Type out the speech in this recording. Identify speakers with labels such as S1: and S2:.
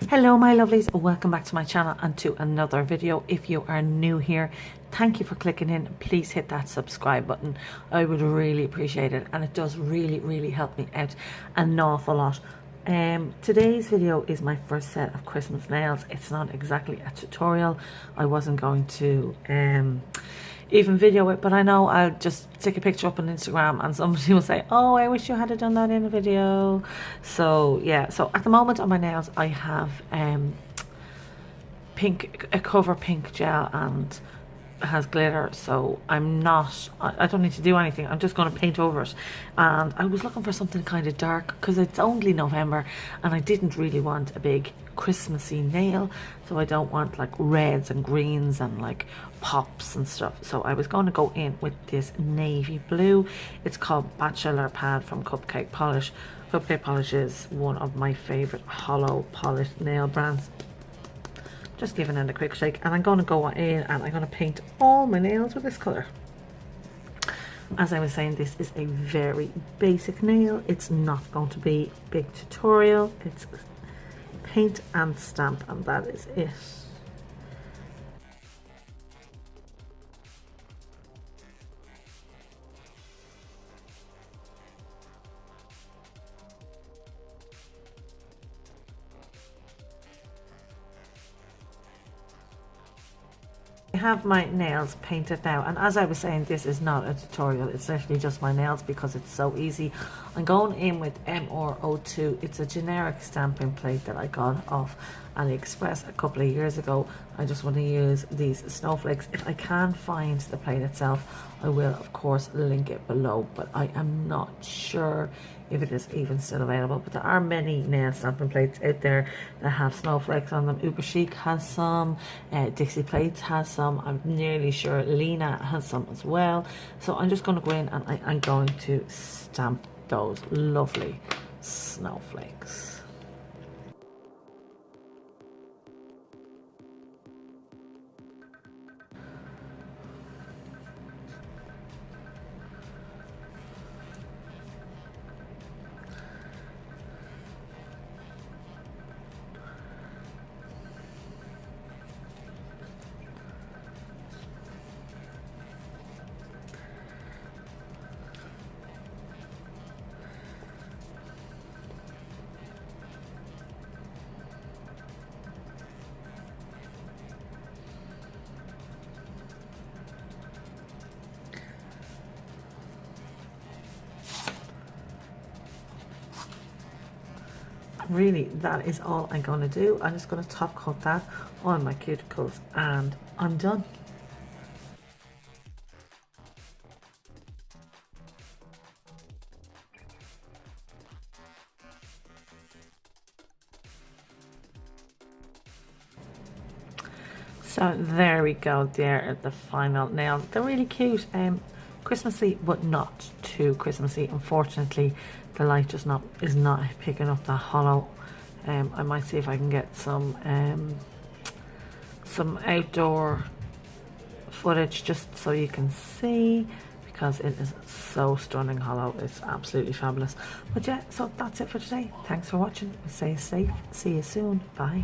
S1: Hello my lovelies, welcome back to my channel and to another video. If you are new here, thank you for clicking in. Please hit that subscribe button. I would really appreciate it, and it does really help me out an awful lot. Today's video is my first set of Christmas nails. It's not exactly a tutorial. I wasn't going to even video it, but I know I'll just stick a picture up on Instagram and somebody will say, oh, I wish you had done that in a video. So yeah, so at the moment on my nails I have a cover pink gel, and it has glitter, so I don't need to do anything. I'm just going to paint over it. And I was looking for something kind of dark because it's only November and I didn't really want a big Christmassy nail, so I don't want like reds and greens and like pops and stuff. So I was going to go in with this navy blue. It's called Bachelor Pad from Cupcake Polish. Cupcake Polish is one of my favorite hollow polish nail brands. Just giving it a quick shake, and I'm going to go in and I'm going to paint all my nails with this colour. As I was saying, this is a very basic nail. It's not going to be a big tutorial. It's paint and stamp, and that is it. I have my nails painted now, and as I was saying, this is not a tutorial. It's literally just my nails because it's so easy. I'm going in with MR02. It's a generic stamping plate that I got off AliExpress a couple of years ago. I just want to use these snowflakes. If I can't find the plate itself, I will of course link it below, but I am not sure if it is even still available. But there are many nail stamping plates out there that have snowflakes on them. Uber Chic has some, Dixie Plates has some, I'm nearly sure Lena has some as well. So I'm just going to go in and I'm going to stamp those lovely snowflakes. Really, that is all I'm going to do. I'm just going to top coat that on my cuticles and I'm done. So there we go, there are the final nails. They're really cute, Christmassy but not too Christmassy. Unfortunately the light just is not picking up that hollow. I might see if I can get some outdoor footage just so you can see, because it is so stunning hollow. It's absolutely fabulous. But yeah, so that's it for today. Thanks for watching. Stay safe, see you soon, bye.